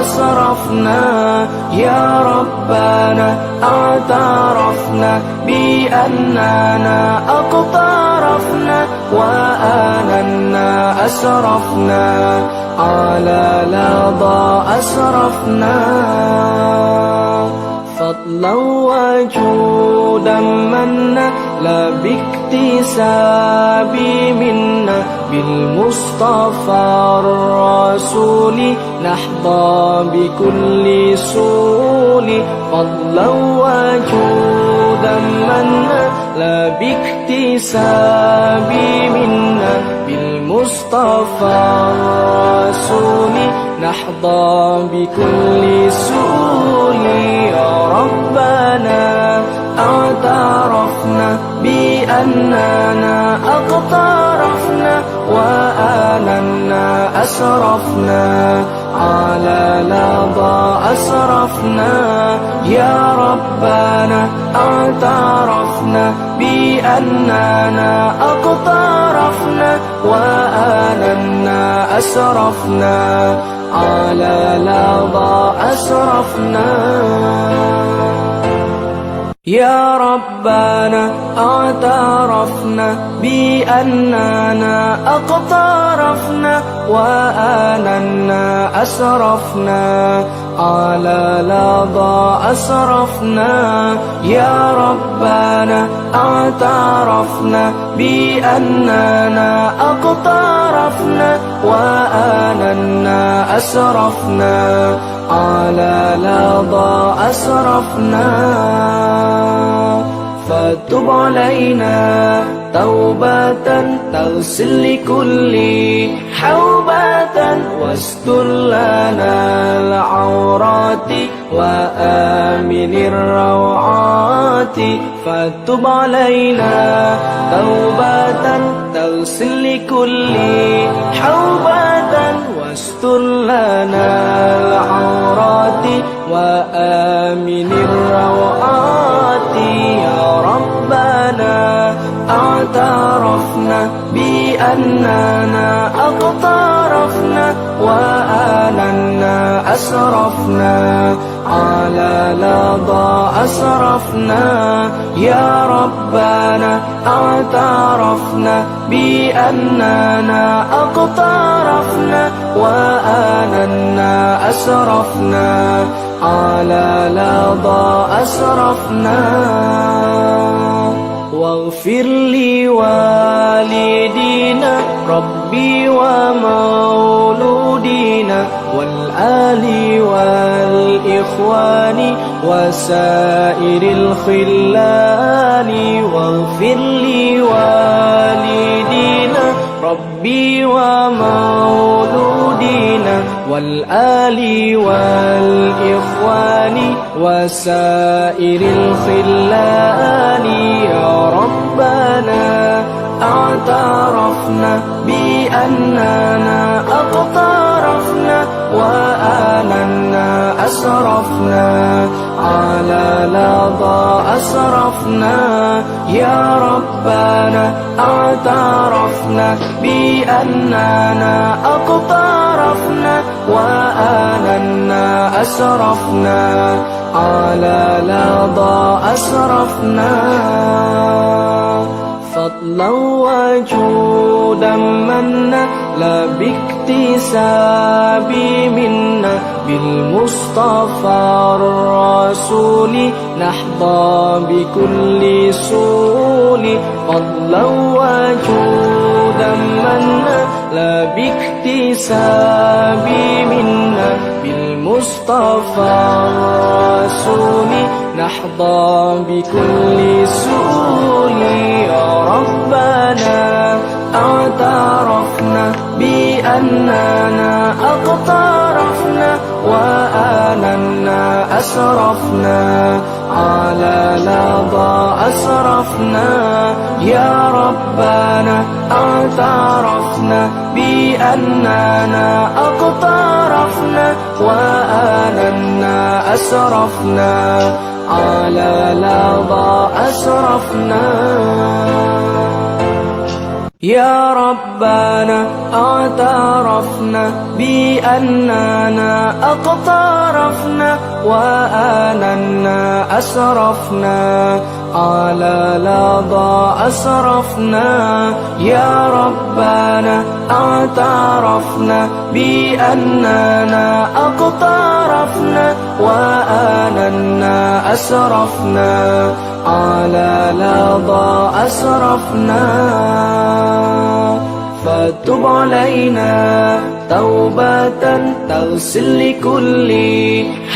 أسرفنا يا ربنا اعترفنا بأننا اقترفنا وآننا أسرفنا على لظى أسرفنا فضلا وجودا منا لا باكتساب منا بالمصطفى الرسول نحظى بكل سول فضلا وجودا منا لا باكتساب منا بالمصطفى الرسول نحظى بكل سول يا ربنا اعترفنا بأننا اقترفنا وآننا أسرفنا على لظى أسرفنا يا ربنا اعترفنا بأننا اقترفنا وآننا أسرفنا على لظى أسرفنا يا ربنا اعترفنا بأننا اقترفنا وآننا أسرفنا على لظى أسرفنا يا ربنا اعترفنا بأننا اقترفنا وآننا أسرفنا على لظى أسرفنا فتب علينا توبة تغسل لكل حوبة واستر لنا العورات وآمن الروعات فتب علينا توبة تغسل لكل حوبة واستر لنا العورات وآمن الروعات يا ربنا اعترفنا بأننا اقترفنا وآننا أسرفنا على لظى أسرفنا يا ربنا اعترفنا بأننا اقترفنا وآننا أسرفنا على لظى أسرفنا واغفر لوالدينا ربي ومولودينا والآل والإخوان وسائر الخلان واغفر لوالدينا ربي ومولودينا والآل والإخوان وسائر الخلان يا ربنا اعترفنا بأننا اقترفنا وآننا أسرفنا على لظى أسرفنا يا ربنا اعترفنا بأننا اقترفنا وآننا أسرفنا على لظى أسرفنا فضلا وجودا منا لا باكتساب منا بالمصطفى الرسول نحظى بكل سول فضلا وجودا منا لا باكتساب منا بالمصطفى الرسول نحظى بكل سول يا ربنا اعترفنا بأننا اقترفنا وآننا أسرفنا على لظى أسرفنا يا ربنا اعترفنا بأننا اقترفنا وآننا أسرفنا على لظى أسرفنا يا ربنا اعترفنا بأننا أقترفنا وآننا أسرفنا على لظى أسرفنا. يا ربنا اعترفنا بأننا أقترفنا وآننا أسرفنا على لظى أسرفنا. فتب علينا توبة تغسل لكل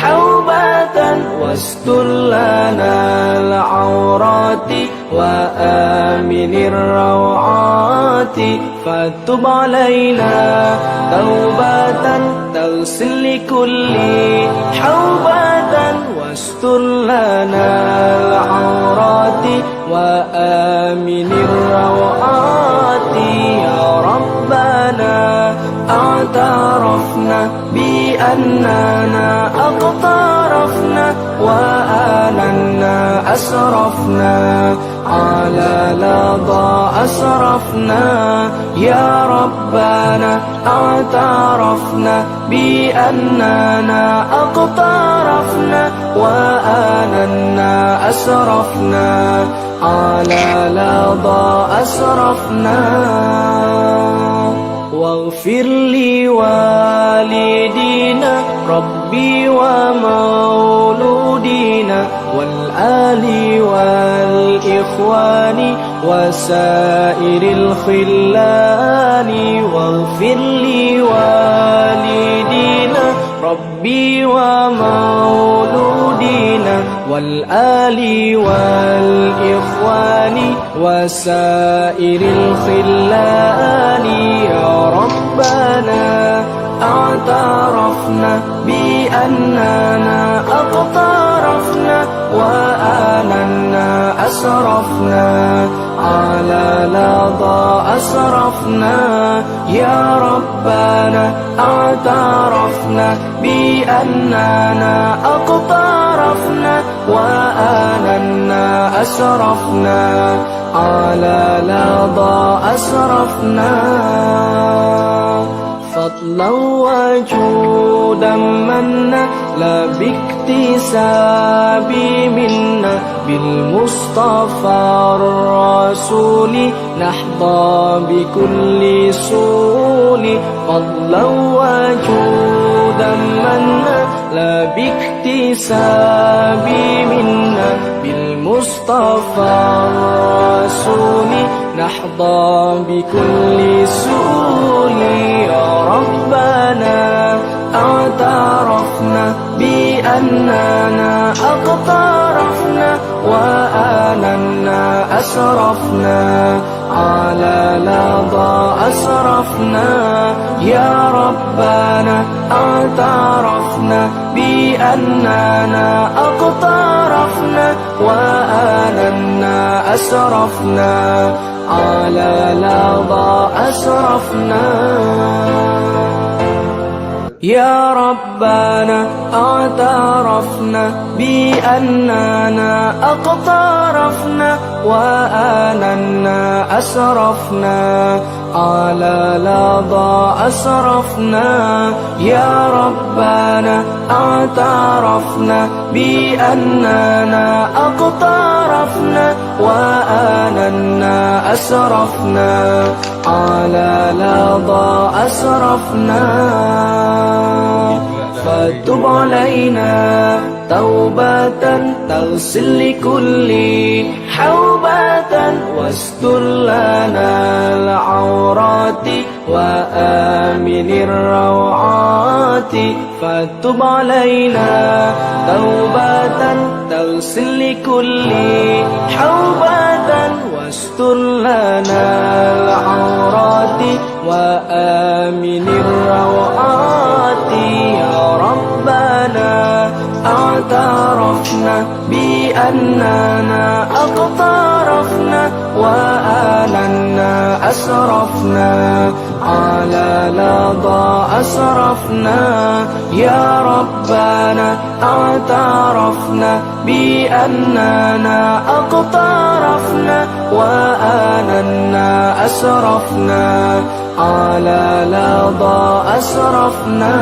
حوبة واستر لنا العورات وآمن الروعات. فتب علينا توبة تغسل لكل حوبة واستر لنا العورات وآمن الروعات. يا ربنا اعترفنا بأننا أقترفنا وآننا أسرفنا على لظى أسرفنا. يا ربنا اعترفنا بأننا أقترفنا وآننا أسرفنا على لظى أسرفنا. واغفر لي والدينا ربي ومولودينا والآل والإخوان وسائر الخلان. واغفر لي والدينا ربي ومولودينا والآل والإخوان وسائر الخلان. يا ربنا اعترفنا بأننا أقترفنا وآننا أسرفنا على لظى أسرفنا. يا ربنا اعترفنا بأننا أقترفنا وآننا أسرفنا على لظى أسرفنا. فضلا وجودا منا لا باكتساب منا بالمصطفى الرسول نحظى بكل سول. فضلا وجودا منا لا باكتساب منا بالمصطفى الرسول نحظى بكل سول. يا ربنا اعترفنا بأننا أقترفنا وآننا أسرفنا على لظى أسرفنا. يا ربنا اعترفنا بأننا أقترفنا وآننا أسرفنا على لظى أسرفنا. يا ربنا اعترفنا بأننا أقترفنا وآننا أسرفنا على لظى أسرفنا. يا ربنا اعترفنا بأننا أقترفنا وآننا أسرفنا على لظى أسرفنا. فتب علينا توبة تغسل لكل حوبة واستر لنا العورات وآمن الروعات. فتب علينا توبة تغسل لكل حوبة واستر لنا العورات وآمن الروعات. يا ربنا اعترفنا بأننا أقترفنا وآننا أسرفنا على لظى أسرفنا يا ربنا اعترفنا بأننا اقترفنا وآننا أسرفنا على لظى أسرفنا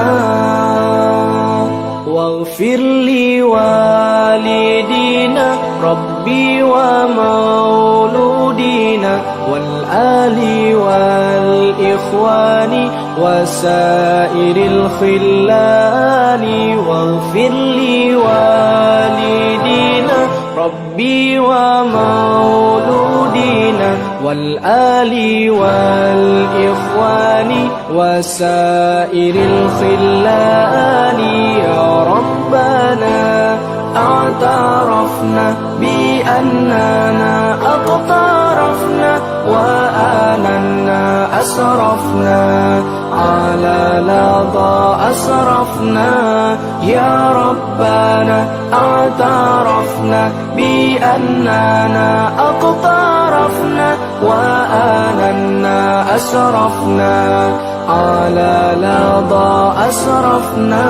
واغفر لوالدينا ربي ومولودينا والآل والإخوان وسائر الخلان واغفر لوالدينا ربي ومولودينا والآل والإخوان وسائر الخلان يا ربنا اعترفنا بأننا اقترفنا وآننا أسرفنا على لظى أسرفنا يا ربنا اعترفنا بأننا اقترفنا وآننا أسرفنا على لظى أسرفنا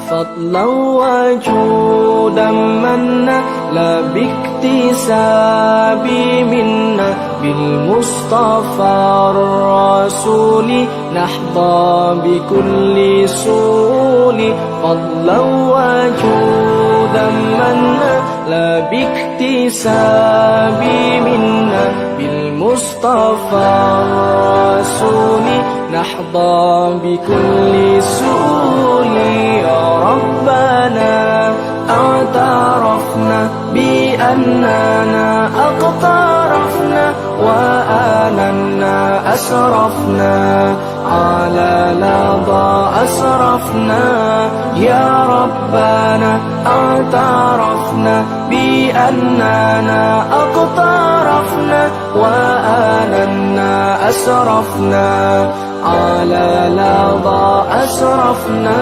فضلا وجودا منا لا باكتساب منا بالمصطفى الرسول نحظى بكل سول فضلا وجودا منا لا باكتساب منا بالمصطفى الرسول نحظى بكل سول يا ربنا اعترفنا بأننا اقترفنا وآننا أسرفنا على لظى أسرفنا يا ربنا اعترفنا بأننا اقترفنا وآننا أسرفنا على لظى أسرفنا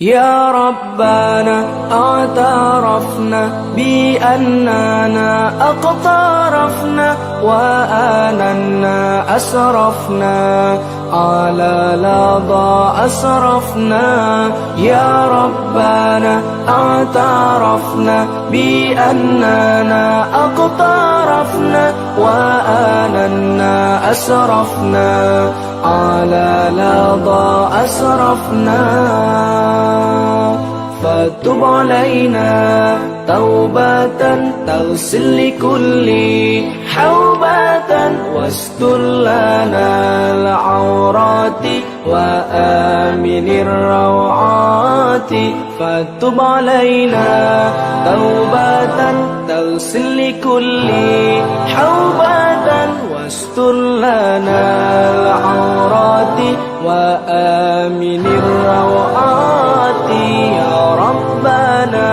يا ربنا اعترفنا بأننا اقترفنا وآننا أسرفنا على لظى أسرفنا يا ربنا اعترفنا بأننا اقترفنا وآننا أسرفنا على لظى أسرفنا فتب علينا توبة تغسل لكل حوبة واستر لنا العورات وآمن الروعات فتب علينا توبة تغسل لكل حوبة واستر لنا العورات وآمن الروعات يا ربنا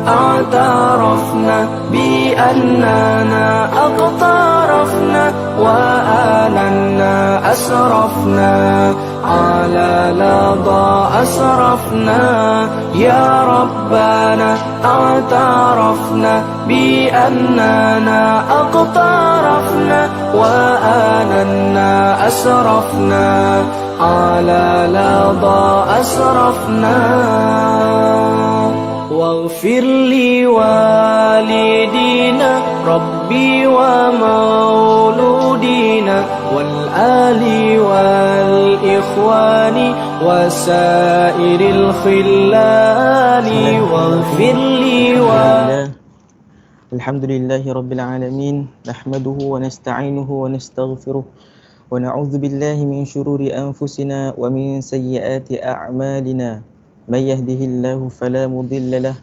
اعترفنا بأننا اقترفنا وآننا أسرفنا على لظى أسرفنا يا ربنا اعترفنا بأننا اقترفنا وآننا أسرفنا على لظى أسرفنا واغفر لوالدينا ربي ومولودينا والآل والإخوان وسائر الخلان واغفر الحمد لله رب العالمين نحمده ونستعينه ونستغفره ونعوذ بالله من شرور أنفسنا ومن سيئات أعمالنا من يهده الله فلا مضل له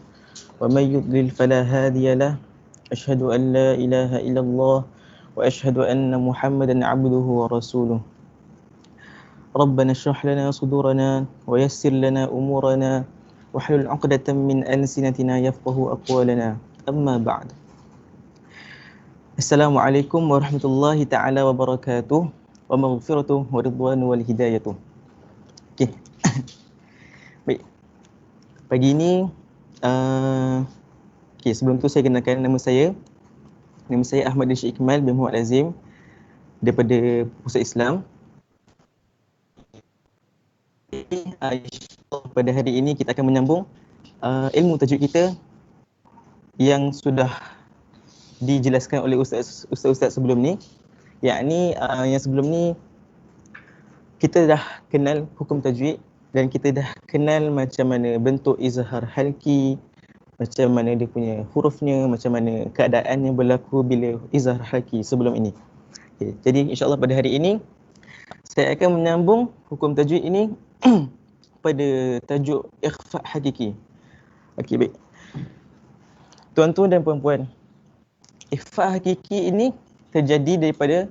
ومن يضلل فلا هادي له أشهد أن لا إله إلا الله وأشهد أن محمدا عبده ورسوله ربنا اشرح لنا صدورنا ويسر لنا أمورنا واحلل عقدة من ألسنتنا يفقه أقوالنا أما بعد. Assalamualaikum warahmatullahi ta'ala wabarakatuh wa maghfiratuh wa ridwanu wal hidayatuh. Okey. Baik. Pagi ini sebelum tu saya kenalkan nama saya. Nama saya Ahmad Rashid Ikmal bin Muhammad Azim daripada Pusat Islam. Pada hari ini kita akan menyambung ilmu tajwid kita yang sudah dijelaskan oleh ustaz-ustaz sebelum ni. Yakni yang sebelum ni kita dah kenal hukum tajwid dan kita dah kenal macam mana bentuk izhar halki, macam mana dia punya hurufnya, macam mana keadaan yang berlaku bila izhar halki sebelum ini. Okay, jadi insya-Allah pada hari ini saya akan menyambung hukum tajwid ini pada tajuk ikhfa hakiki. Okey, baik. Tuan-tuan dan puan-puan, ikhfa hakiki ini terjadi daripada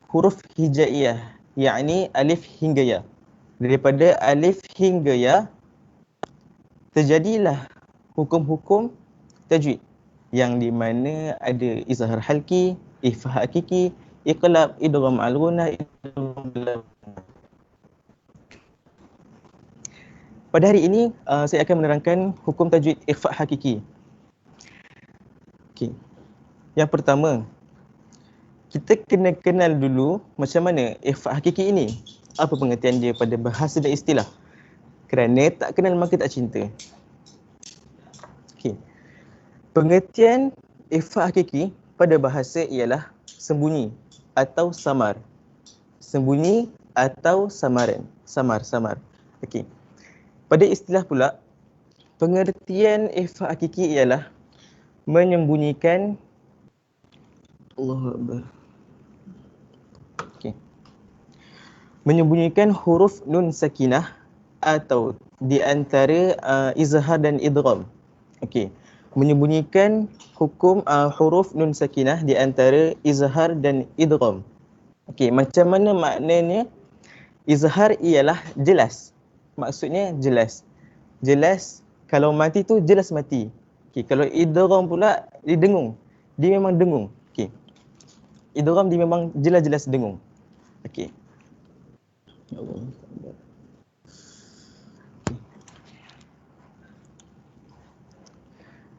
huruf hijaiyah, yakni alif hingga ya. Daripada alif hingga ya terjadilah hukum-hukum tajwid yang di mana ada izhar halki, ikhfa hakiki, iqlab, idgham al-ghunah, pada hari ini saya akan menerangkan hukum tajwid ikhfa hakiki. Okey. Yang pertama, kita kena kenal dulu macam mana ikhfa hakiki ini. Apa pengertian dia pada bahasa dan istilah? Kerana tak kenal maka tak cinta. Okey. Pengertian ikhfa hakiki pada bahasa ialah sembunyi atau samar. Sembunyi atau samaran. Samar. Okey. Pada istilah pula, pengertian ikhfa hakiki ialah menyembunyikan Allahu Akbar. Okey. Menyembunyikan huruf nun sakinah atau di antara izhar dan idgham. Okey. Menyembunyikan hukum huruf nun sakinah di antara izhar dan idgham. Okey, macam mana maknanya? Izhar ialah jelas. Maksudnya jelas. Jelas, kalau mati tu jelas mati. Okey, kalau idgham pula dia dengung. Dia memang dengung. Okey. Idgham dia memang jelas-jelas dengung. Okey.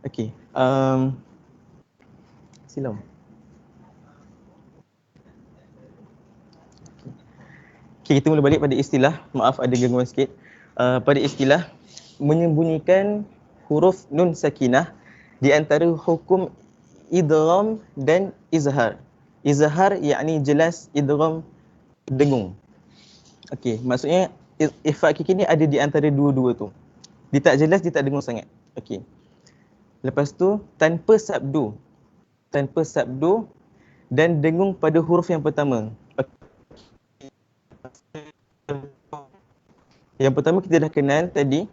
Okey. Silam. Okey, kita mula balik pada istilah. Maaf ada gangguan sikit. Pada istilah, menyembunyikan huruf nun sakinah di antara hukum idgham dan izhar. Izhar yakni jelas, idgham dengung. Okey, maksudnya ikhfa hakiki ni ada di antara dua-dua tu. Dia tak jelas, dia tak dengung sangat. Okey. Lepas tu tanpa sabdu. Tanpa sabdu dan dengung pada huruf yang pertama. Yang pertama kita dah kenal tadi,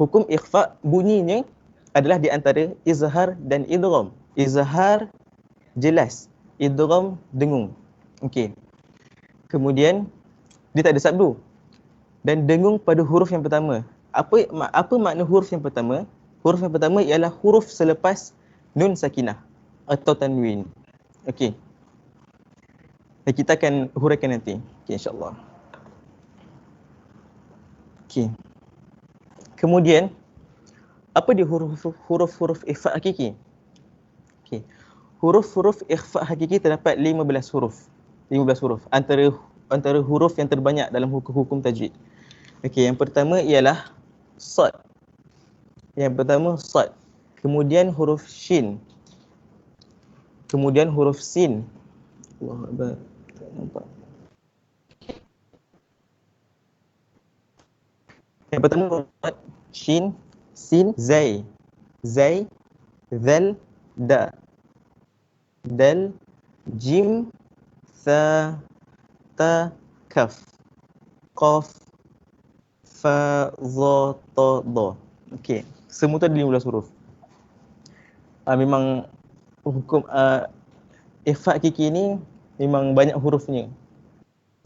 hukum ikhfa bunyinya adalah di antara izhar dan idgham. Izhar jelas, idgham dengung. Okey. Kemudian dia tak ada sabdu dan dengung pada huruf yang pertama. Apa makna huruf yang pertama? Huruf yang pertama ialah huruf selepas nun sakinah atau tanwin. Okey. Kita akan huraikan nanti. Okey, insya-Allah. Okey. Kemudian apa dia huruf-huruf ikhfa hakiki? Okey. Huruf-huruf ikhfa hakiki terdapat 15 huruf. 15 huruf antara huruf yang terbanyak dalam hukum tajwid. Okey, yang pertama ialah sad. Yang pertama sad. Kemudian huruf shin. Kemudian huruf sin. Allahu Akbar. Tak nampak. Yang pertama huruf shin, sin, zai. Zai, zal, da. Dal, jim, tha, ta, kaf. Qaf, fa, za, ta, da. Okey, semua tu ada 15 huruf. Memang hukum ikhfa hakiki ni memang banyak hurufnya.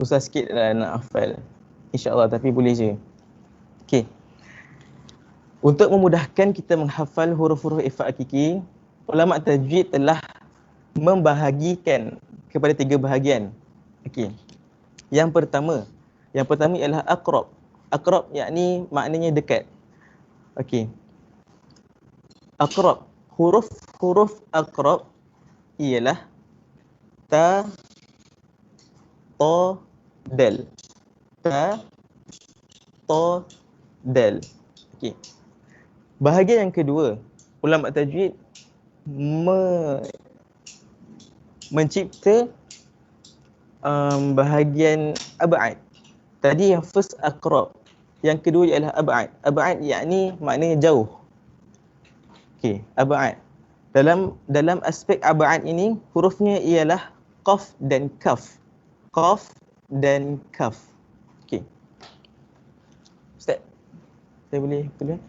Susah sikit lah nak hafal. InsyaAllah, tapi boleh je. Okey. Untuk memudahkan kita menghafal huruf-huruf ikhfa hakiki, ulama tajwid telah membahagikan kepada 3 bahagian. Okey. Yang pertama ialah aqrab. Aqrab yakni maknanya dekat. Okey. Aqrab, huruf aqrab ialah ta, ta, dal. Ta, ta, dal. Okey. Bahagian yang kedua, ulama tajwid mencipta bahagian ab'ad. Tadi yang first aqrab, yang kedua ialah ab'ad. Ab'ad yakni maknanya jauh. Okey, ab'ad. Dalam aspek ab'ad ini hurufnya ialah qaf dan kaf. Qaf dan kaf. Okey. Ustaz, saya boleh tulis.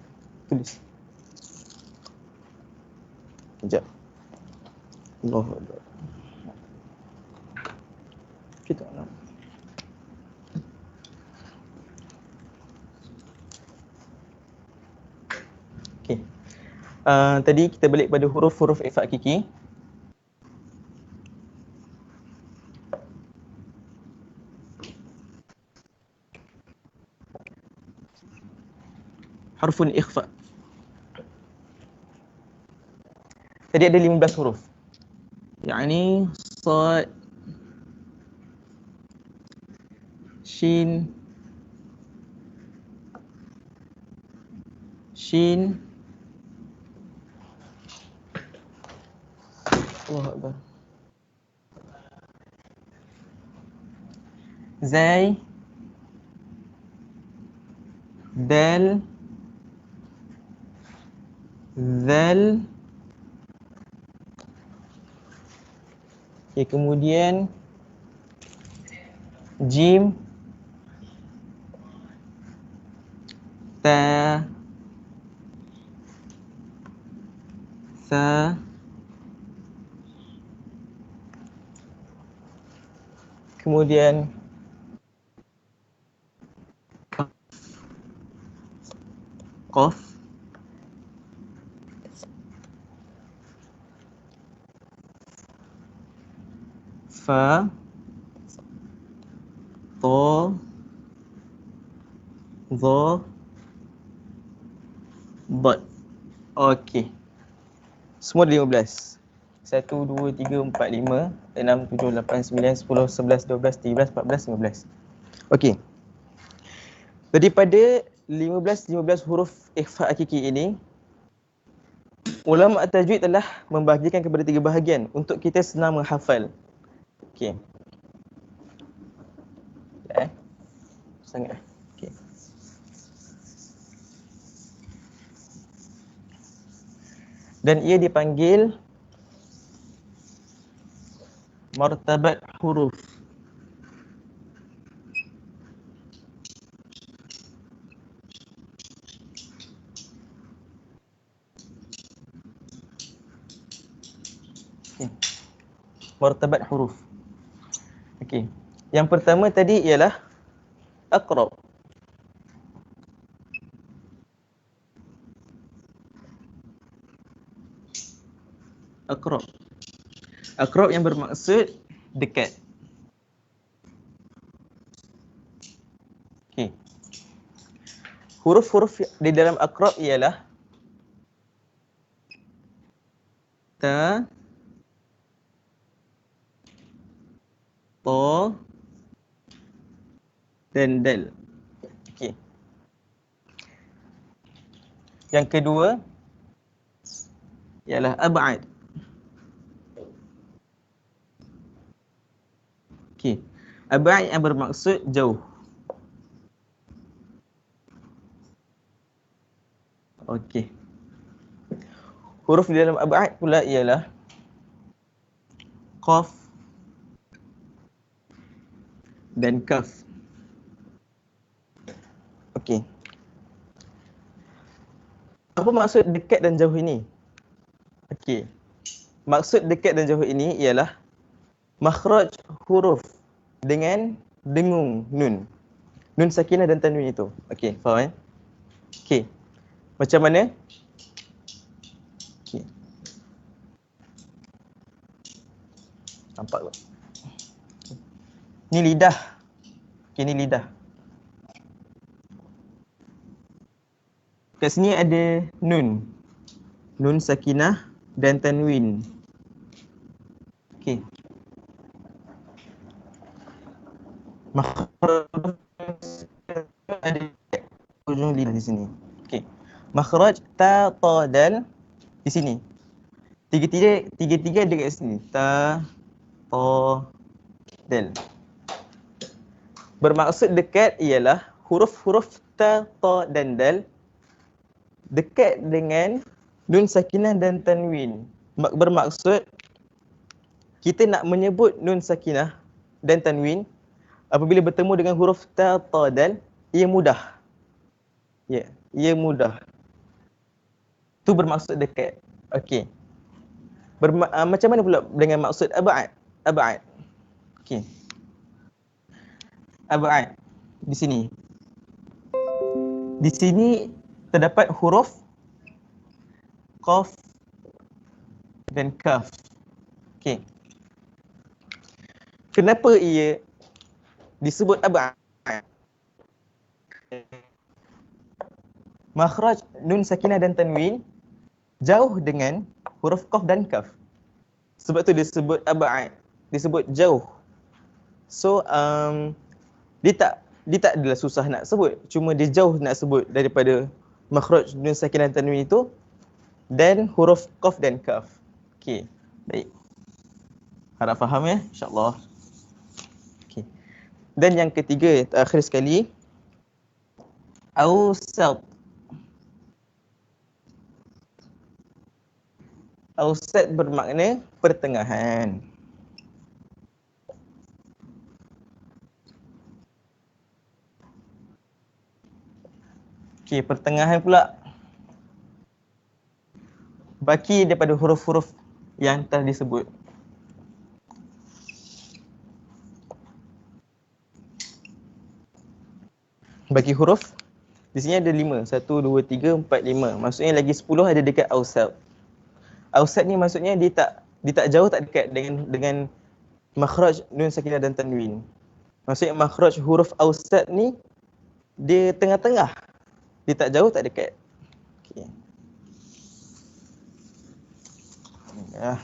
Sekejap. Allahu Akbar. Kita nak. Okey. Tadi kita balik pada huruf-huruf ikhfa hakiki. Harfun ikhfa. Tadi ada 15 huruf. Yani sad, shin, Allahu Akbar, zai, dal, zal. Okay, kemudian jim, ta, sa, kemudian qaf, fa, ta, dha, dad. Okey. Semua ada 15. 1, 2, 3, 4, 5, 6, 7, 8, 9, 10, 11, 12, 13, 14, 15. Okey. Daripada 15 huruf ikhfa hakiki ini, ulama tajwid telah membahagikan kepada 3 bahagian untuk kita senang menghafal. Okey. Sangat. Okey. Dan ia dipanggil martabat huruf. Okay. Martabat huruf. Okey. Yang pertama tadi ialah aqrab. Aqrab. Aqrab yang bermaksud dekat. Okey. Huruf-huruf di dalam aqrab ialah ta, ta, dan dal. Okey. Yang kedua ialah ab'ad. Okey. Ab'ad yang bermaksud jauh. Okey. Huruf di dalam ab'ad pula ialah qaf dan kaf. Okey. Apa maksud dekat dan jauh ini? Okey. Maksud dekat dan jauh ini ialah makhraj huruf dengan dengung nun. Nun sakinah dan tanwin itu. Okey, faham? Okey. Macam mana? Okey. Nampak tak? Ni lidah. Okey, ni lidah. Kat sini ada nun. Nun sakinah dan tanwin. Okey. Makhraj ada hujung lidah di sini. Okey. Makhraj ta, ta, dal di sini. Tiga-tiga dekat sini. Ta, ta, dal. Bermaksud dekat ialah huruf-huruf ta, ta dan dal dekat dengan nun sakinah dan tanwin. Bermaksud kita nak menyebut nun sakinah dan tanwin apabila bertemu dengan huruf ta, ta, dal, ia mudah. Ya, ia mudah. Tu bermaksud dekat. Okey. Macam mana pula dengan maksud ab'ad? Ab'ad. Okey. Ab'ad. Di sini. Di sini terdapat huruf qaf dan kaf. Okey. Kenapa ia disebut ab'ad? Makhraj nun sakinah dan tanwin jauh dengan huruf qaf dan kaf. Sebab tu disebut ab'ad, disebut jauh. So dia tak adalah susah nak sebut, cuma dia jauh nak sebut daripada makhraj nun sakinah dan tanwin itu dan huruf qaf dan kaf. Okey, baik. Harap faham ya, insya-Allah. Okey. Dan yang ketiga, terakhir sekali, awsat. Awsat bermakna pertengahan. Okey, pertengahan pula baki daripada huruf-huruf yang telah disebut. Bagi huruf di sini ada 5. 1, 2, 3, 4, 5. Maksudnya lagi 10 ada dekat awsat. Awsat ni maksudnya dia tak jauh, tak dekat dengan makhraj nun sakinah dan tanwin. Maksudnya makhraj huruf awsat ni dia tengah-tengah. Dia tak jauh, tak dekat. Okey. Ya.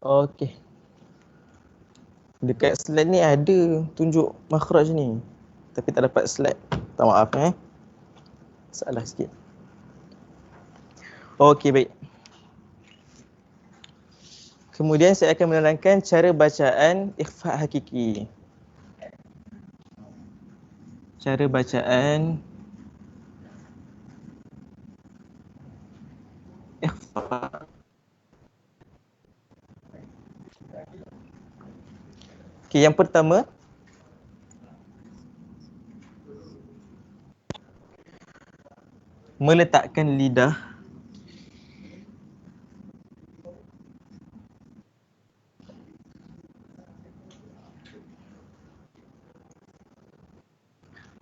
Okey. Dekat slide ni ada tunjuk makhraj ni. Tapi tak dapat slide. Tak maaf salah sikit. Okey, baik. Kemudian saya akan menerangkan cara bacaan ikhfa hakiki. Cara bacaan ikhfa. Okey, yang pertama meletakkan lidah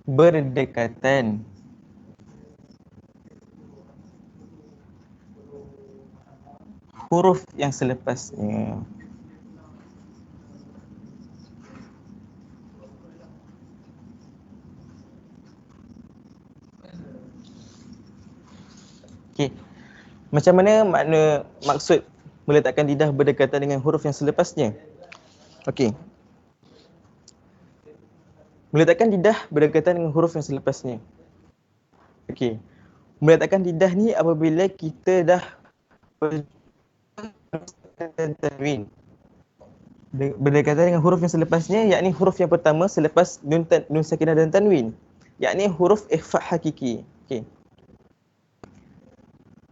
berdekatan huruf yang selepasnya. Okey. Macam mana maksud meletakkan lidah berdekatan dengan huruf yang selepasnya? Okey. Meletakkan lidah berdekatan dengan huruf yang selepasnya. Okey. Meletakkan lidah ni apabila kita dah tanwin berdekatan dengan huruf yang selepasnya, yakni huruf yang pertama selepas nun sakinah dan tanwin, yakni huruf ikhfa hakiki. Okey.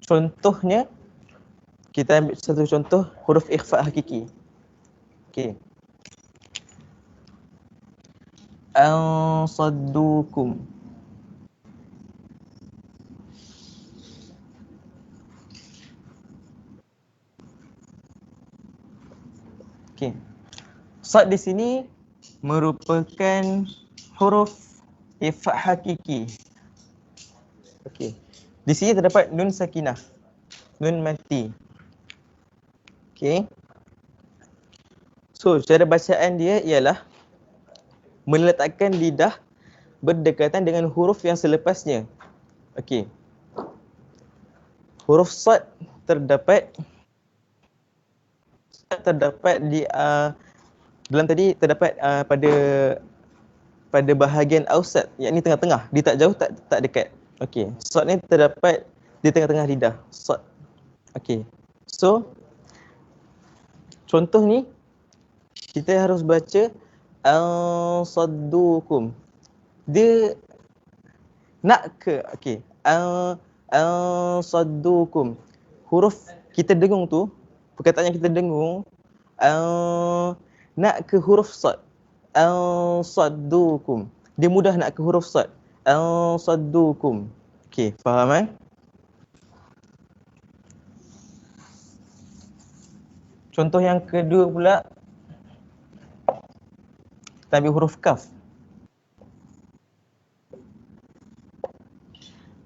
Contohnya, kita ambil satu contoh huruf ikhfa hakiki. Okey. Ansaddukum. Okey. Sad di sini merupakan huruf ikhfa hakiki. Okey. Di sini terdapat nun sakinah, nun mati. Okey. So, cara bacaan dia ialah meletakkan lidah berdekatan dengan huruf yang selepasnya. Okey. Huruf sad terdapat di dalam tadi terdapat pada bahagian ausat, yakni tengah-tengah. Dia tak jauh, tak dekat. Okey. Sad ni terdapat di tengah-tengah lidah. Sad. Okey. So contoh ni kita harus baca saddukum. Dia nak ke, okey. Saddukum. Huruf kita dengung tu, perkataan yang kita dengung nak ke huruf sad. Saddukum. Dia mudah nak ke huruf sad. Saddukum. Okey, faham Contoh yang kedua pula, kita ambil huruf kaf.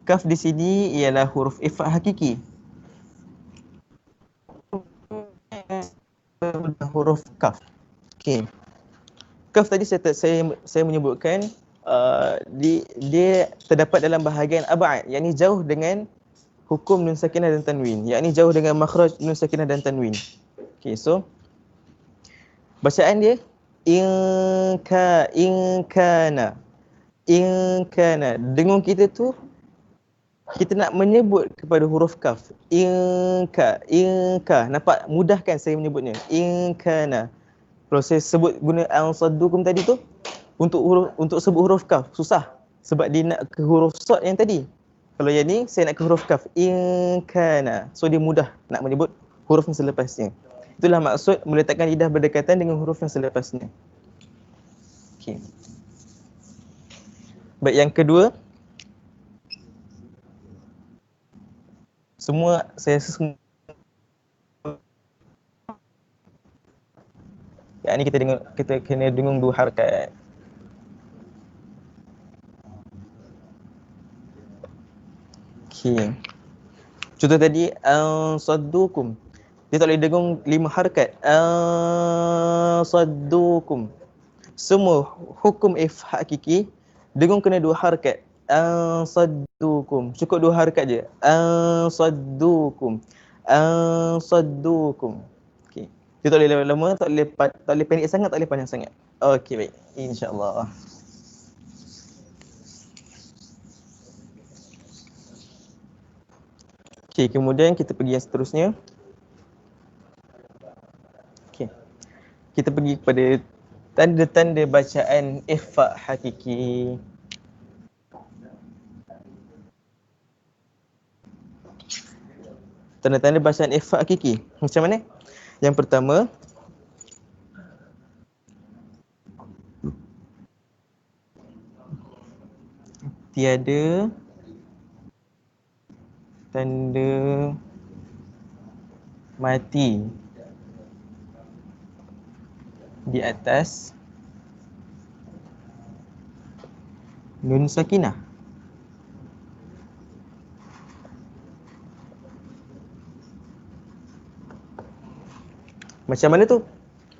Kaf di sini ialah huruf ifa hakiki. Huruf kaf. Okey. Kaf tadi saya menyebutkan dia terdapat dalam bahagian ab'ad, yakni jauh dengan hukum nun sakinah dan tanwin, yakni jauh dengan makhraj nun sakinah dan tanwin. Okey, so bacaan dia in kana. Dengung kita tu kita nak menyebut kepada huruf kaf. Inka. Nampak mudahkan saya menyebutnya. Inkana. Kalau saya sebut guna al-saddukum tadi tu untuk sebut huruf kaf susah sebab dia nak ke huruf sad yang tadi. Kalau yang ni saya nak ke huruf kaf. Inkana. So dia mudah nak menyebut huruf yang selepasnya. Itulah maksud meletakkan lidah berdekatan dengan huruf yang selepasnya. Okey. Baik, yang kedua, saya rasa semua yang ni kita kena dengung dua harakat. Okey. Contoh tadi saddukum. Dia tak boleh dengung 5 harakat. Saddukum. Semua hukum ifha hakiki dengung kena 2 harakat. Saddukum. Cukup 2 harakat je. Saddukum. Saddukum. Okey. Dia tak boleh lama-lama, tak boleh pendek sangat, tak boleh panjang sangat. Okey, baik. InsyaAllah. Okey, kemudian kita pergi yang seterusnya. Okey. Kita pergi kepada tanda-tanda bacaan ikhfa hakiki. Tanda-tanda bacaan ikhfa hakiki. Macam mana? Yang pertama, tiada tanda mati di atas nun sakinah. Macam mana tu?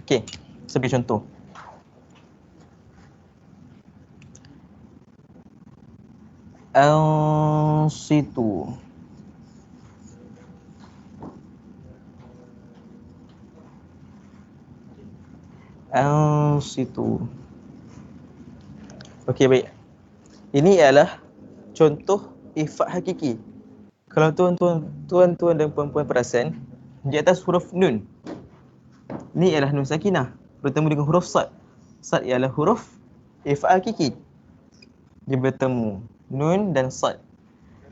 Okey, saya beri contoh. Al-situ. Al-situ. Okey, baik. Ini ialah contoh ikhfa hakiki. Kalau tuan-tuan dan puan-puan perasan, di atas huruf nun, ni ialah nun sakinah bertemu dengan huruf sad. Sad ialah huruf ikhfa hakiki. Dia bertemu nun dan sad.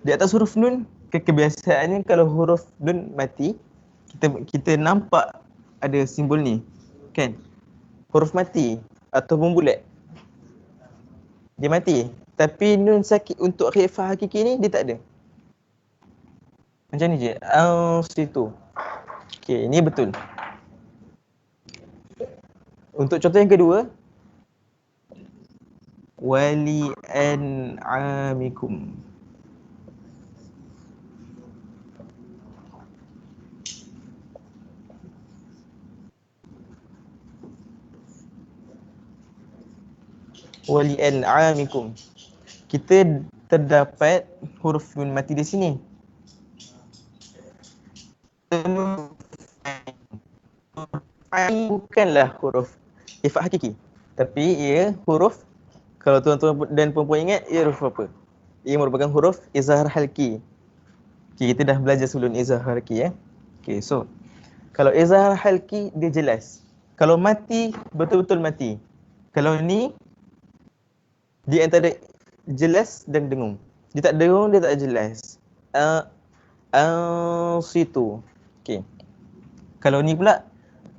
Di atas huruf nun, kebiasaannya kalau huruf nun mati, kita nampak ada simbol ni, kan? Huruf mati ataupun bulat. Dia mati. Tapi nun sakit untuk ikhfa hakiki ni dia tak ada. Macam ni je. Situ. Okey, ini betul. Untuk contoh yang kedua, wali an'amikum. Wali an'amikum. kita terdapat huruf nun mati di sini. Bukanlah huruf ifat hakiki, tapi ia huruf, kalau tuan-tuan dan puan-puan ingat, ia huruf apa? Ia merupakan huruf izhar halki. Okay, kita dah belajar sebelum izhar halki ya. Okay, so kalau izhar halki dia jelas. Kalau mati, betul-betul mati. Kalau ni dia antara jelas dan dengung. Dia tak dengung, dia tak jelas. Situ. Okay. Kalau ni pula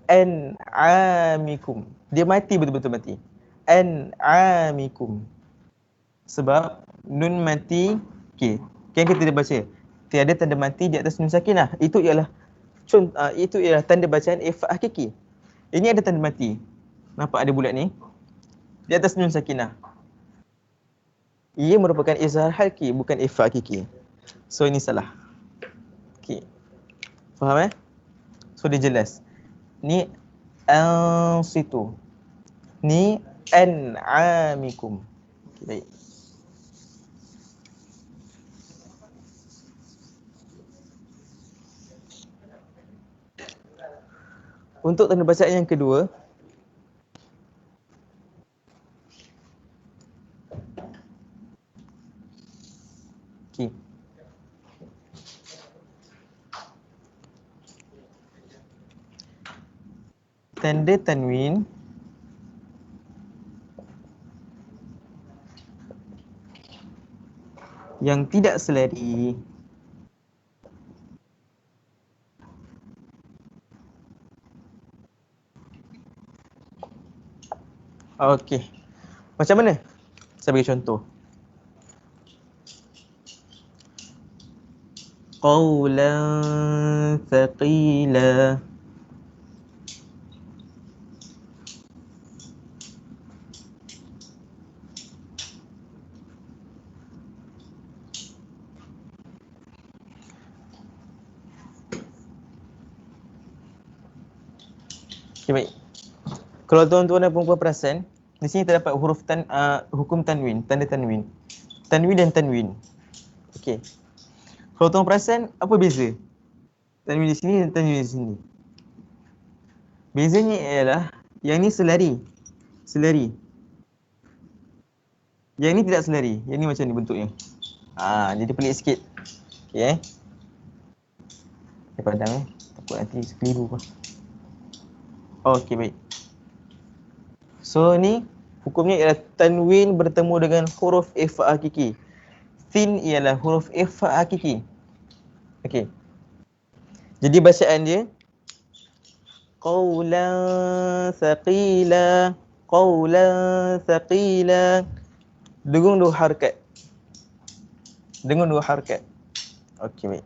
an'amikum. Dia mati, betul-betul mati. An'amikum. Sebab nun mati, okey. Kan kita dah baca. Tiada tanda mati di atas nun sakinah. Itu ialah tanda bacaan ifat hakiki. Ini ada tanda mati. Nampak ada bulat ni? Di atas nun sakinah. Ia merupakan izhar halki, bukan ifat hakiki. So ini salah. Okey. Faham So dia jelas. Ni situ. Ni an'amikum. Okay, baik. Untuk tanda bacaan yang kedua, okay. Tanda tanwin yang tidak selari. Okey. Macam mana? Saya bagi contoh. Qawlan thaqila. Okay, baik. Kalau tuan-tuan dan puan-puan perasan, di sini terdapat huruf hukum tanwin, tanda tanwin. Tanwin dan tanwin. Okey. Kalau tuan perasan, apa beza tanwin di sini dan tanwin di sini? Bezanya ialah yang ni selari. Selari. Yang ni tidak selari. Yang ni macam ni bentuknya. Jadi pelik sikit. Okey Dia padang takut nanti keliru pun. Okey, baik. So ni hukumnya ialah tanwin bertemu dengan huruf ifat hakiki. Thin ialah huruf ifat hakiki. Okey. Jadi bacaan dia qawlan thaqila, qawlan thaqila. Dengung dua harakat. Dengung dua harakat. Okey, baik.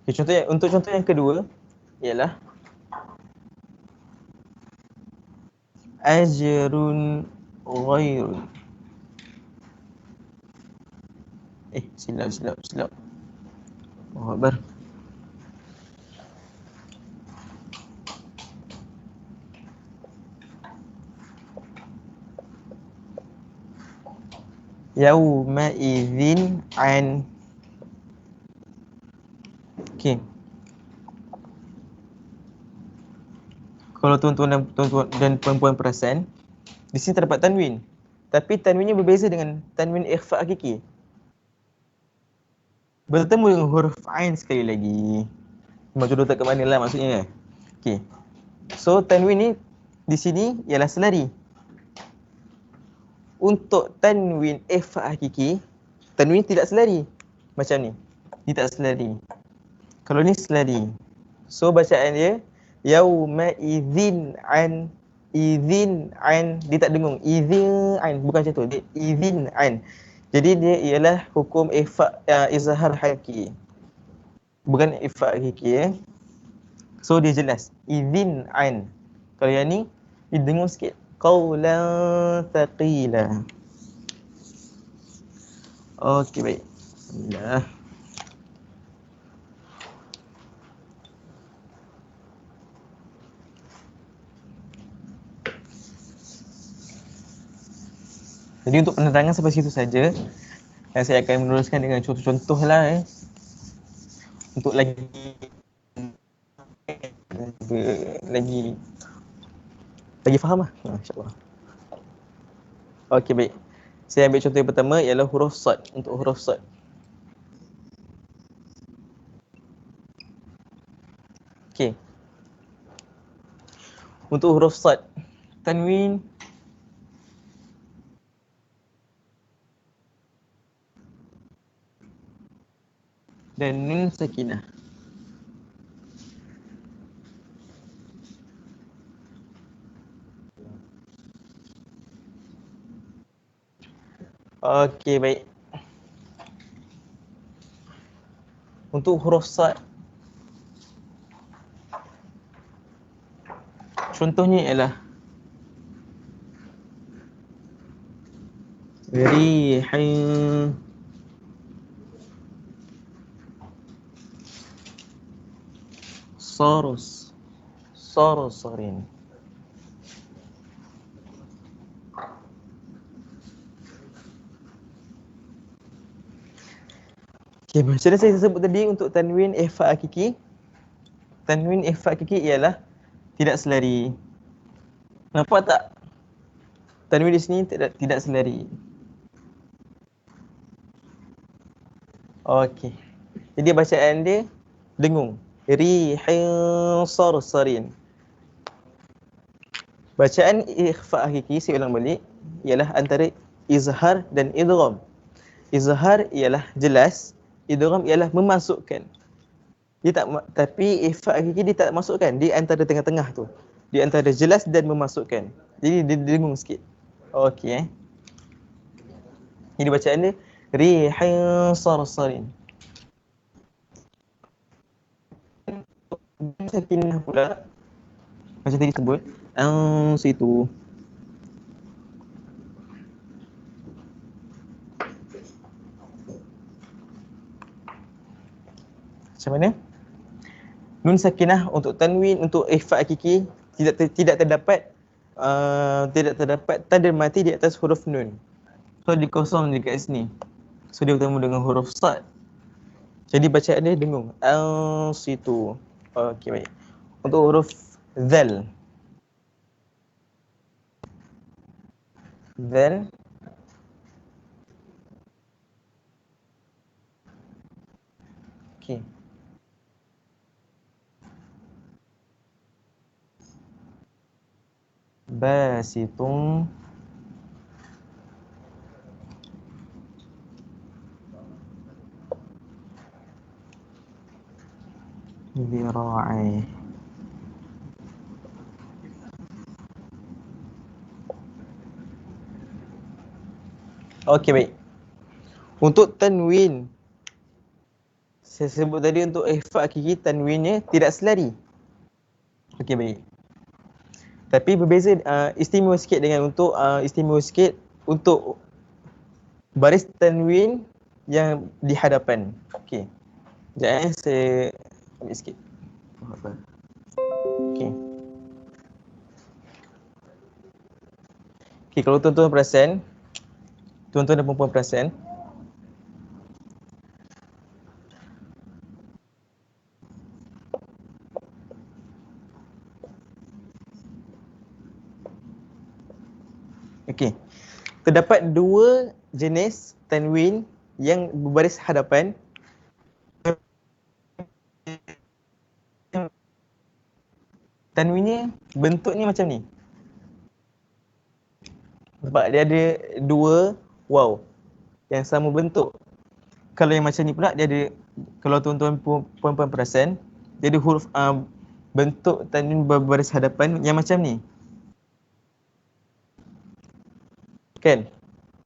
Okay, untuk contoh yang kedua ialah ajrun ghairun. Silap. Allahu Akbar. Yauma idzin an. Okey. Kalau tuan-tuan dan puan-puan perasan, di sini terdapat tanwin. Tapi tanwinnya berbeza dengan tanwin ikhfa hakiki. Bertemu dengan huruf ain sekali lagi. Macam tak ke mana lah maksudnya kan. Okey. So tanwin ni di sini ialah selari. Untuk tanwin ikhfa hakiki, tanwin tidak selari. Macam ni. Dia tak selari. Kalau ni selari. So bacaan dia yauma idzin an. Idzin an. Dia tak dengung. Idzin an. Bukan macam tu. Dia idzin an. Jadi dia ialah hukum izhar hakiki. Bukan ifat hakiki So dia jelas. Idzin an. Kalau yang ni dia dengung sikit. Qawlan thaqila. Okey, baik. Alhamdulillah. Jadi untuk penerangan sampai situ saja. Dan saya akan meneruskan dengan contoh-contoh lah untuk lagi faham lah. InsyaAllah. Okey, baik. Saya ambil contoh yang pertama ialah huruf sad. Untuk huruf sad. Okey. Untuk huruf sad, tanwin dan nun sakinah. Okey, baik. Untuk huruf sad, contohnya ialah rihin, sarus, sarusarin. Okay, macam mana saya sebut tadi untuk tanwin ikhfa hakiki? Tanwin ikhfa hakiki ialah tidak selari. Nampak tak? Tanwin di sini tidak selari. Okey. Jadi bacaan dia dengung. Rihin sarsarin. Bacaan ikhfa hakiki, saya ulang balik, ialah antara izhar dan idgham. Izhar ialah jelas, idgham ialah memasukkan. Dia tak, tapi ikhfa hakiki dia tak masukkan, di antara tengah-tengah tu. Di antara jelas dan memasukkan. Jadi dia dengung sikit. Okey Jadi bacaan dia rihin sarsarin. Sakinah pula macam tadi sebut, situ. Macam mana? Nun sakinah untuk tanwin, untuk ikhfa hakiki tidak terdapat tanda mati di atas huruf nun. So dia kosong dekat sini. So dia bertemu dengan huruf sad. Jadi bacaan dia dengung. Situ. Okey, baik. Untuk huruf zal. Zal. Okey. Basitun. Zira'i. Okey, baik. Untuk tanwin, saya sebut tadi untuk ikhfa hakiki, tanwinnya tidak selari. Okey, baik. Tapi berbeza, istimewa sikit dengan untuk istimewa sikit untuk baris tanwin yang di hadapan. Okey. Sekejap saya ambil sikit. Okey. Okey, kalau tuan-tuan perasan, tuan-tuan dan puan-puan perasan, okey, terdapat dua jenis tanwin yang berbaris hadapan. Tanwinnya bentuknya macam ni. Sebab dia ada dua waw yang sama bentuk. Kalau yang macam ni pula, dia ada, kalau tuan-tuan puan-puan perasan, dia ada huruf bentuk tanwin berbaris hadapan yang macam ni. Kan?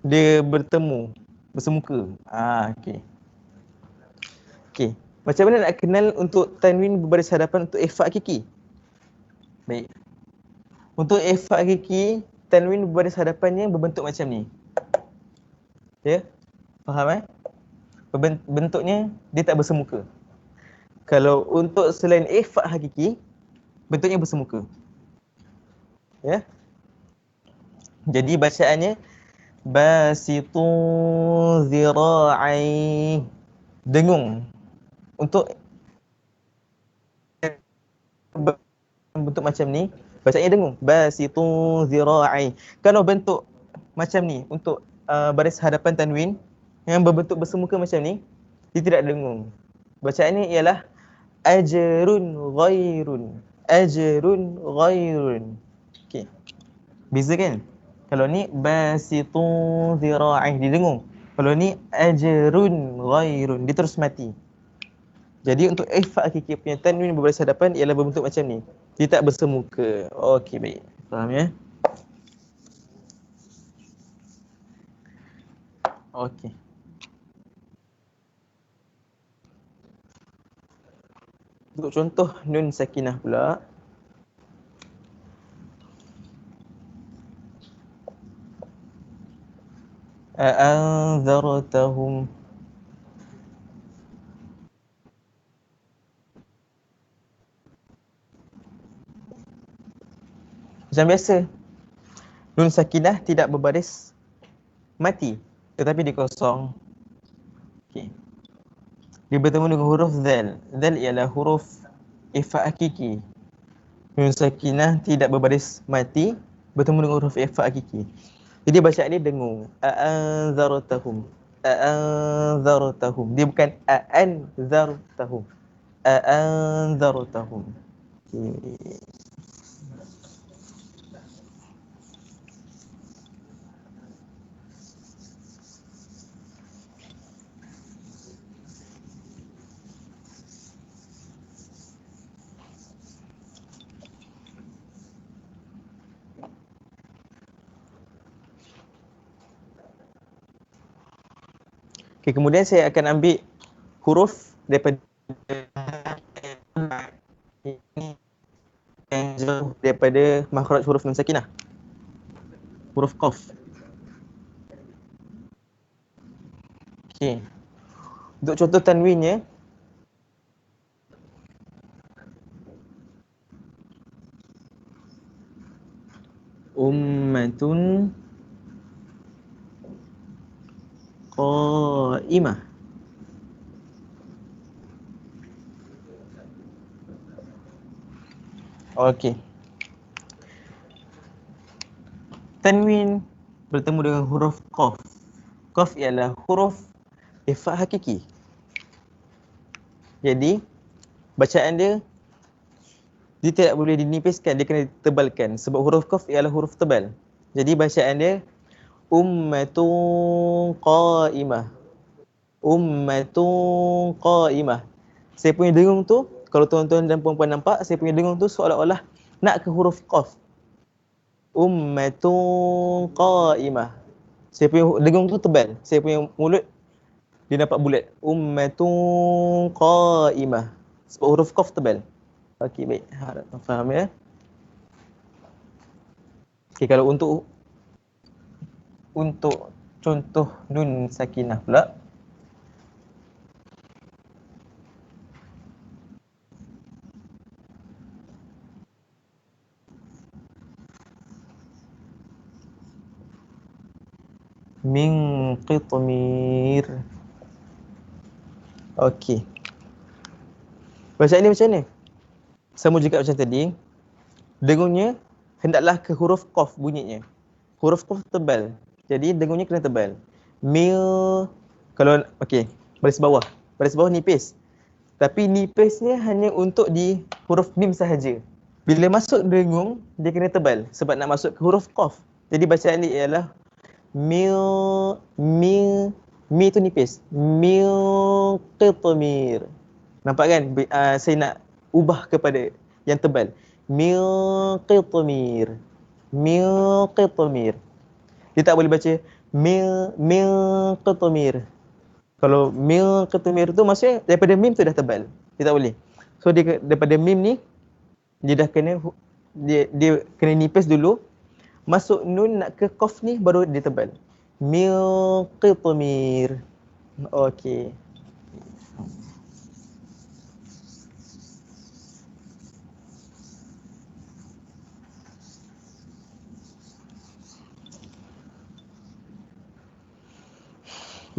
Dia bertemu, bersemuka. Okey. Okey. Macam mana nak kenal untuk tanwin berbaris hadapan untuk ikhfa hakiki? Baik. Untuk ikhfa hakiki, tanwin berbaris hadapannya berbentuk macam ni. Ya? Faham bentuknya dia tak bersemuka. Kalau untuk selain ikhfa hakiki, bentuknya bersemuka. Ya? Jadi bacaannya Basitun zira'i. Dengung. Untuk bentuk macam ni, bacaannya dengung. Basitun zira'i. Kalau bentuk macam ni, untuk baris hadapan tanwin yang berbentuk bersemuka macam ni, dia tidak dengung. Bacaan ni ialah ajrun ghairun. Ajrun ghairun. Okey. Beza kan? Kalau ni basitun zira'i, dia dengung. Kalau ni ajrun ghairun, dia terus mati. Jadi untuk ikhfa hakiki punya tanwin berbaris hadapan ialah berbentuk macam ni. Dia tak bersemuka. Okey, baik. Faham ya? Okey. Untuk contoh nun sakinah pula. A'anzartahum. Macam biasa, nun sakinah tidak berbaris mati, tetapi dikosong. Okey. Dia bertemu dengan huruf zal. Zal ialah huruf ikhfa hakiki. Nun sakinah tidak berbaris mati, bertemu dengan huruf ikhfa hakiki. Jadi bacaan ni dengung. A'anzartahum. A'anzartahum. Dia bukan a'anzartahum. A'anzartahum. Okey. Okay, kemudian saya akan ambil huruf daripada ini yang jauh daripada makhraj huruf nun sakinah. Huruf qaf. Okey. Untuk contoh tanwinnya, ummatun qa'imah. Okey. Tanwin bertemu dengan huruf qaf. Qaf ialah huruf ikhfa hakiki. Jadi bacaan dia tidak boleh dinipiskan, dia kena ditebalkan sebab huruf qaf ialah huruf tebal. Jadi bacaan dia ummatun qa'imah. Ummatun qa'imah. Saya punya dengung tu, kalau tuan-tuan dan puan-puan nampak, saya punya dengung tu seolah-olah nak ke huruf qaf. Ummatun qa'imah. Saya punya dengung tu tebal. Saya punya mulut dia nampak bulat. Ummatun qa'imah. Sebab huruf qaf tebal. Okey, baik. Harap faham ya. Okey, kalau untuk contoh nun sakinah pula. Min qitmir. Okey. Bacaan ni macam ni. Sama juga macam tadi. Dengungnya hendaklah ke huruf qaf bunyinya. Huruf qaf tebal. Jadi dengungnya kena tebal. Mil. Kalau okey, baris bawah. Baris bawah nipis. Tapi nipisnya hanya untuk di huruf mim sahaja. Bila masuk dengung, dia kena tebal sebab nak masuk ke huruf qaf. Jadi bacaan ni ialah mil mi tu nipis. Mil qitmir. Nampak kan? Saya nak ubah kepada yang tebal. Mil qitmir. Mil qitmir. Dia tak boleh baca mil qitmir. Kalau mil qitmir tu maksudnya daripada mim tu dah tebal. Dia tak boleh. So dia daripada mim ni dia dah kena dia kena nipis dulu. Masuk nun nak ke qaf ni baru dia tebal. Mil qitmir. Okey.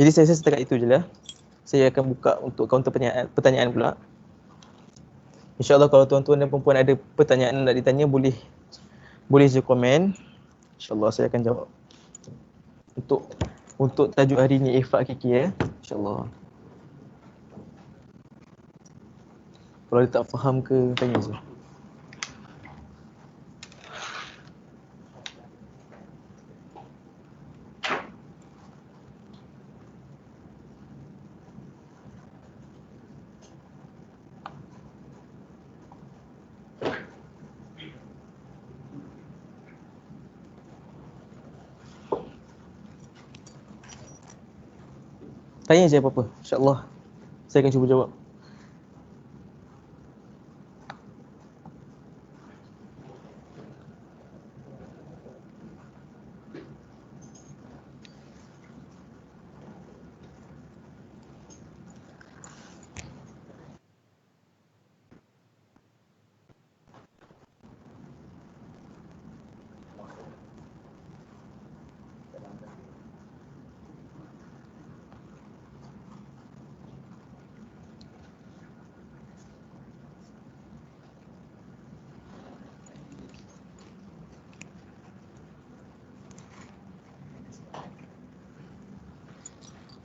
Jadi saya rasa setakat itu je lah. Saya akan buka untuk kaunter pertanyaan pula. InsyaAllah kalau tuan-tuan dan puan ada pertanyaan nak ditanya, boleh je komen. InsyaAllah saya akan jawab. Untuk tajuk hari ni Ifak Hakiki ya. InsyaAllah. Kalau dia tak faham ke, tanya je. Tanya je apa-apa, insyaAllah saya akan cuba jawab.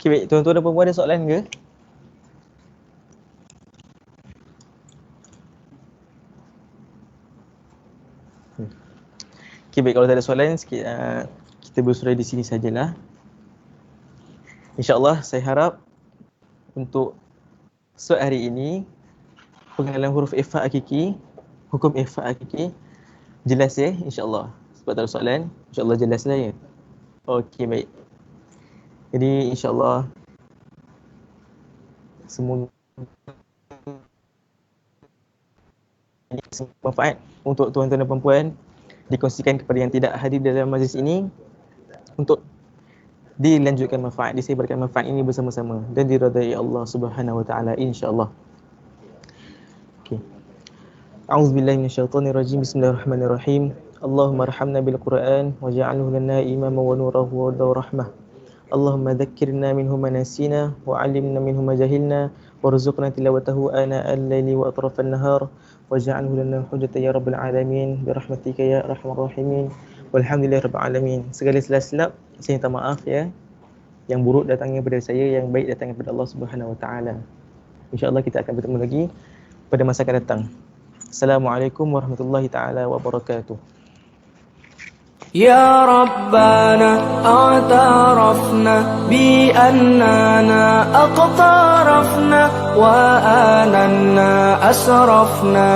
Okay, baik. Tuan-tuan dan puan-puan ada soalan ke? Okay, baik. Kalau tak ada soalan, kita bersurai di sini sajalah. InsyaAllah saya harap untuk hari ini pengenalan huruf Ifak Hakiki, hukum Ifak Hakiki jelas ya, insyaAllah. Sebab tak ada soalan, insyaAllah jelas lah ya. Okay, baik. Jadi insyaAllah semoga manfaat untuk tuan-tuan dan puan-puan, dikongsikan kepada yang tidak hadir dalam majlis ini untuk dilanjutkan manfaat, disebarkan manfaat ini bersama-sama dan diridai Allah Subhanahu wa taala insya-Allah. Okey. A'udzubillahi minasyaitonirrajim. Bismillahirrahmanirrahim. Allahumma arhamna bil Qur'an waj'alhu lana imaman wa nuran wa rahmah. Allahumma dhakkirna minhu ma nasina wa 'allimna minhu ma jahilna warzuqna tilawatahu ana al-laili wa atrafan nahar waj'alhu lana hujjatan ya rabbal alamin bi rahmatika ya arhamar rahimin walhamdulillahi rabbil alamin. Segala silap saya minta maaf ya. Yang buruk datangnya daripada saya, yang baik datangnya daripada Allah Subhanahu wa taala. Insya-Allah kita akan bertemu lagi pada masa akan datang. Assalamualaikum warahmatullahi taala wabarakatuh. يا ربنا اعترفنا بأننا أقترفنا وآننا أسرفنا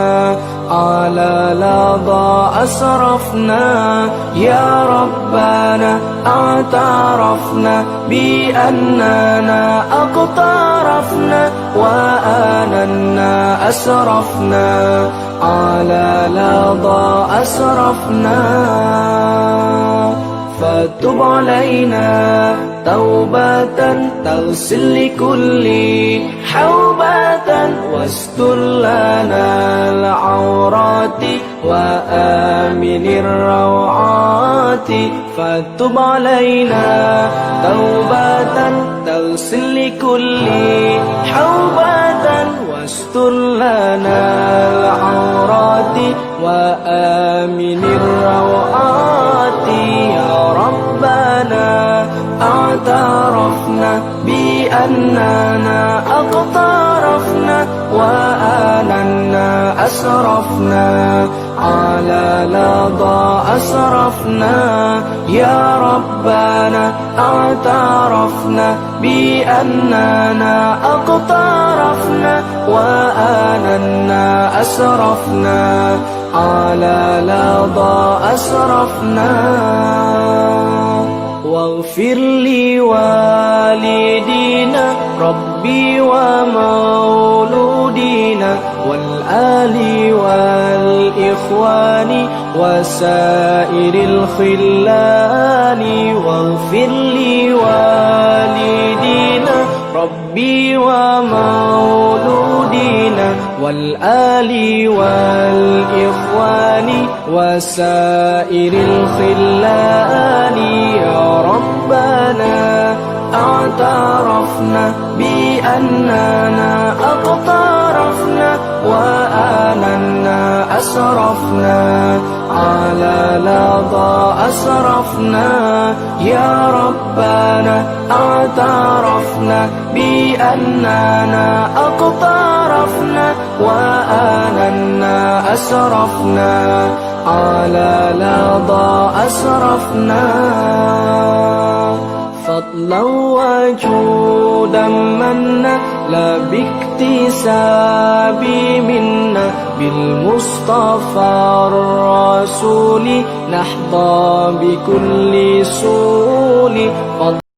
على لظى أسرفنا يا ربنا اعترفنا بأننا أقترفنا وآننا أسرفنا على لظى أسرفنا فتب علينا توبة تغسل لكل حوبة واستر لنا العورات وآمن الروعات فتب علينا توبة تغسل لكل حوبة واستر لنا العورات وآمن الروعات يا ربنا اعترفنا بأننا أقترفنا وآننا أسرفنا على لظى أسرفنا يا ربنا اعترفنا بأننا أقترفنا وآننا أسرفنا على لظى أسرفنا واغفر لوالدينا ربي ومولودينا والآل والإخوان وسائر الخلان واغفر لوالدينا ربي ومولودينا والآل والإخوان وسائر الخلان يا ربنا اعترفنا بأننا اقترفنا وآننا أسرفنا على لظى أسرفنا يا ربنا اعترفنا بأننا اقترفنا وآننا أسرفنا على لظى أسرفنا فضلا وجودا منا لا باكتساب منا بالمصطفى الرسول نحظى بكل سول